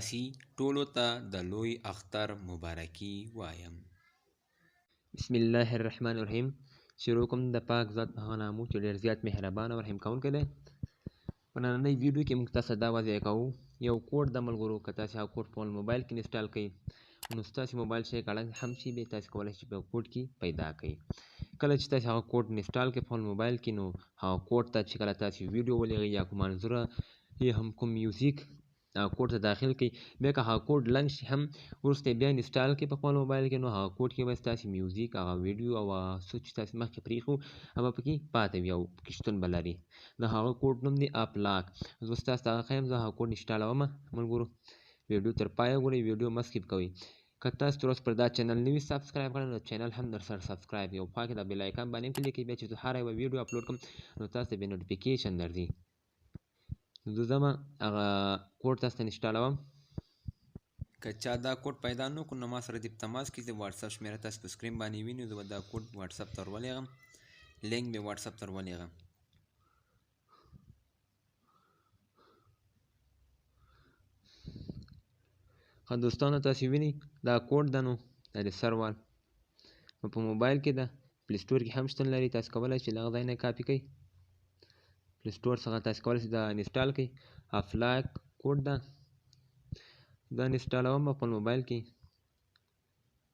تاسې ټولو ته د لوی اختر مبارکي وایم. بسم الله الرحمن الرحیم. شروع کوم د پاک ذات په هغه نامو چې ډېر زیات مهربان او رحم کوونکی دی. په نننۍ ویډیو کې موږ تاسو ته دا وضع کوو، یو کوډ د ملګرو که تاسې هغه کوډ په موبایل کې انسټال کړئ نو ستاسې موبایل چې کړنګ هم شي، بیا تاسې کولی شئ په کوډ کې پیدا کړئ. کله چې تاسې هغه کوډ انسټال کړئ په موبایل کې، نو هغه کوډ ته چې کله تاسې ویډیو ولېږئ یا کوم منظوره یا هم کوم میوزیک کوډ ته داخل کړئ، بیا که هغه کوډ لنډ شي هم وروسته بیا انسټال کړئ په خپل موبایل کې، نو هغه کوډ کې به ستاسې میوزیک، هغه ویډیو او څه چې تاسې مخکې پرېښي وو هغه پکې پاتې وي او پکې شتون به لري. د هغه کوډ نوم دی اپلاک. زه ستاسو ته هغه ښیم، زه هغه کوډ انسټالومه. ملګرو ویډیو تر پایه وګورئ، ویډیو مه سکیپ کوئ. که تاسو تر اوسه پر دا چینل نه وي سبسکرایب کړی، نو چینل هم درسره سبسکرایب کړئ او خوا کې د بیل آیکن باندې هم کلیک کړئ، بیا چې زه هره یوه ویډیو اپلوډ کړم نو تاسو ته بیا نوټیفیکیشن درځي. زه ځمه هغه کوډ تاسو ته انسټالوم. که چا دا کوډ پیدا نه کړو نو ما سره دې په تماس کې د واتساپ شمېره تاسو په سکرین باندې وینئ. زه به دا کوډ واتساپ ته ورولېږم، لینک مې واتساپ ته ورولېږم. ښه دوستانو، تاسې وینئ دا کوډ ده، نو دا د سروال نو په موبایل کې ده، پلی سټور کې هم شتون لري. تاسې کولی شئ له هغه ځای نه کاپي کړئ. پلی سټور څخه تاسې کولی شئ دا انسټال کړئ. افلاک کوډ ده، دا انسټالوم په خپل موبایل کې.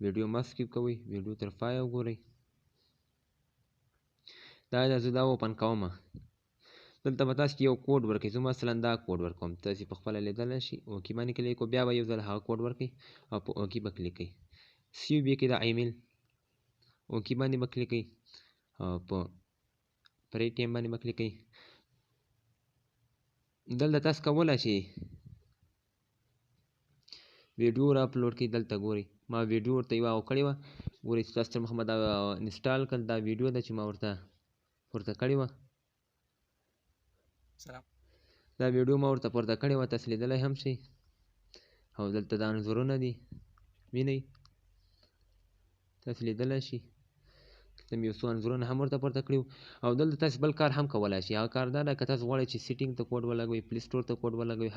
ویډیو مه سکیپ کوئ، ویډیو تر پایه وګورئ. دا ده، زه دا اوپن کومه. دلته به تاسو یو کوډ ورکړئ. زه مثلا دا کوډ ورکوم، تاسې په خپله لیدلی شئ. اوکې باندې کلیک کړئ، بیا به یو ځل هغه کوډ ورکړئ او په اوکې به کلیک کړئ. سیو به کړئ دا ایمیل، اوکې باندې به کلیک کړئ او په پرې ټیم باندې به کلیک کړئ. دلته تاسو کولی شئ ویډیو را اپلوډ کړئ. دلته ګورئ ما ویډیو ورته یوه کړې وه، ګورئ چې تاسو تر مخه به دا انسټال کړل. دا ویډیو ده چې ما ورته پورته کړې وه. دا ویډیو ما ورته پورته کړې وه، تاسې لیدلی هم شئ. او دلته دا انځورونه دي، وینئ تاسې لیدلی شئ. دلته مې یو څو انځورونه هم ورته پورته کړي وو. او دلته تاسې بل کار هم کولی شئ. هغه کار دا ده، که تاسو غواړئ چې سیټینګ ته کوډ ولګوئ، پلی سټور ته کوډ ولګوئ،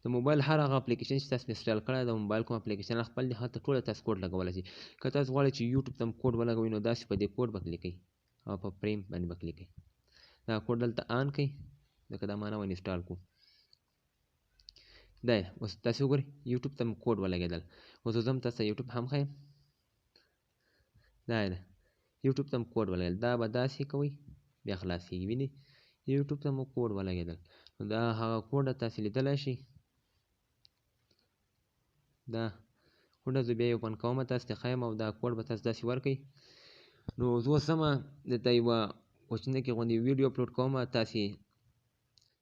د موبایل هر هغه اپلیکیشن چې تاسو انسټال کړی د موبایل کوم اپلیکیشن خپل دی، هلته ټوله تاسو کوډ لګولی شئ. که تاسو غواړئ چې یوټیوب ته هم کوډ ولګوئ، نو داسې په دې کوډ به کلیک کړئ او په پریم باندې به کلیک کړئ. دا کوډ دلته آن کړئ، لکه دا ما نه انسټال کړو. دا اوس تاسې وګورئ یوټیوب ته مو کوډ ولګېدل. اوس زه ځم تاسو ته یوټیوب هم ښیم. دا یې ده، یوټیوب ته مو کوډ ولګېدل. دا به داسې کوئ، بیا خلاصېږي. وینئ یوټیوب ته مو کوډ ولګېدل. نو دا هغه کوډ ده، تاسې لیدلی شئ. دا کوډ زه بیا یې اوپن کومه، تاسو ته ښیم او دا کوډ به تاسو داسې ورکړئ. نو زه اوس ځمه دلته یوه کوچنۍ کې غوندې ویډیو اپلوډ کومه.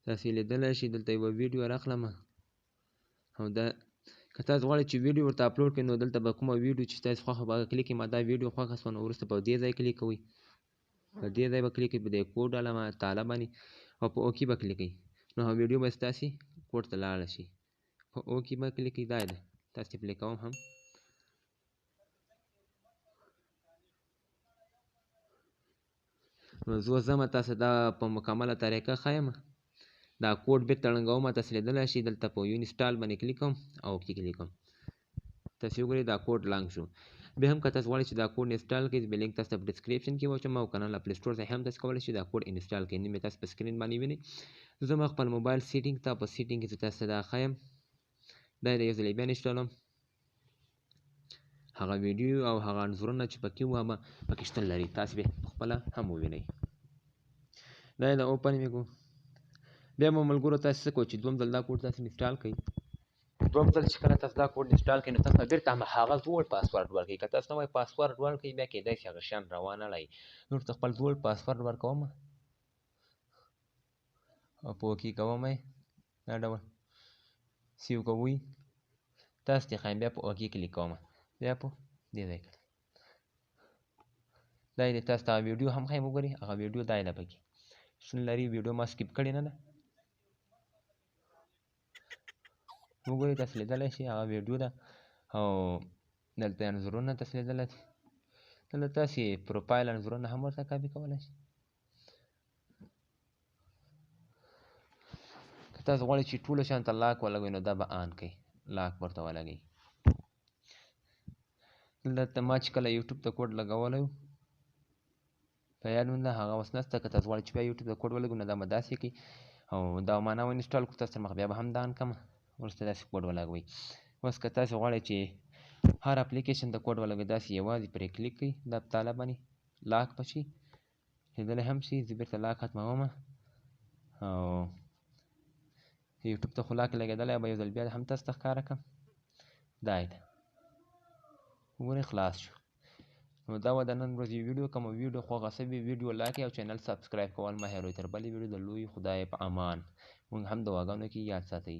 تاسې لیدلی شئ دلته یوه ویډیو راخلمه. او دا که تاسو غواړئ چې ویډیو ورته اپلوډ کړئ، نو دلته به کومه ویډیو چې تاسو خوښه به هغه کلیک کړئ. ما دا ویډیو خوښه شوه، نو وروسته په دې ځای کلیک کوئ، په دې ځای به کلیک کړئ، په دې کوډ علامه تاله باندې او په اوکې به کلیک کړئ. نو هغه ویډیو به ستاسې کوډ ته لاړه شي. په اوکې به کلیک کړئ. دا یې ده، تاسې پلی کوم هم. نو زه اوس ځمه تاسو دا په مکمله طریقه ښیمه. دا کوډ بېرته ړنګومه، تاسې لیدلی شئ. دلته په یو انسټال باندې کلیک کوم او اوکې کلیک کوم. تاسې وګورئ دا کوډ لانګ شو. بیا هم که تاسو غواړئ چې دا کوډ انسټال کړئ، زه به لینک تاسو ته په ډسکریپشن کې واچوم او که نه له پلی سټور څخه هم تاسو کولی شئ دا کوډ انسټال کړئ. نن مې تاسو په سکرین باندې وینئ. زه ځم خپل موبایل سیټینګ ته، په سیټینګ کې زه تاسو ته دا ښیم. دا یې یو ځل بیا انسټالوم. هغه ویډیو او هغه انځورونه چې پکې وو هغه پکې شتون لري، تاسو به پخپله هم ووینئ. دا یې د اوپن مې کړو. بیا مو ملګرو تاسو څه کوئ چې دویم ځل دا کوډ تاسو انسټال کړئ. دویم ځل چې کله تاسو دا کوډ انسټال کړئ، نو تاسو به بېرته هغه زوړ پاسورډ ورکړئ. که تاسو نوی پاسورډ ورکړئ، بیا کیدای شي هغه شیان روانړئ. زه ورته خپل زوړ پاسورډ ورکوم او په اوکې کوم یې. دا ډول سیو کوئ، تاسو ته ښیم، بیا په اوکې کلیک کوم، بیا په دې ځای کې دا یې تاسو ته ویډیو هم ښیم. وګورئ هغه ویډیو دا یې ده، پکې شتون لري. ویډیو ما سکیپ کړې نه ده. وګورئ تاسو لیدلی شئ هغه ویډیو ده او دلته انځورونه تاسو لیدلی شئ. دلته تاسې پروفایل انځورونه هم ورته کاپي کولی شئ. که تاسو غواړئ چې ټولو شیانو ته لاک ولګوئ، نو دا به آن کړئ. لاک ورته ولګئ. دلته ما چې کله یوټیوب ته کوډ لګولی په یاد مو ده هغه اوس نشته. که تاسو غواړئ چې بیا یوټیوب ته کوډ ولګوئ نو دا به داسې کړئ او دا معنا انسټال کړو تاسو سره مخ بیا به هم دا ان کړم وروسته داسې کوډ ولګوئ. اوس که تاسو غواړئ چې هر اپلیکیشن ته کوډ ولګوئ داسې یوازې پرې کلیک کړئ دا په تاله باندې لاک به شي لیدلی هم شي. زه بېرته لاک ختموم او یوټیوب ته خو لاک لګېدلی به یو ځل بیا هم تاسو ته ښکاره کړم. دا یې ده وګورئ خلاص شو. نو دا وه د نن ورځې ویډیو. که مو ویډیو خوښه شوې ویډیو لایک او چینل سبسکرایب کول مه هېروئ. تر بلې ویډیو د لوی خدای په امان. موږ هم دعاګانو کې یاد ساتئ.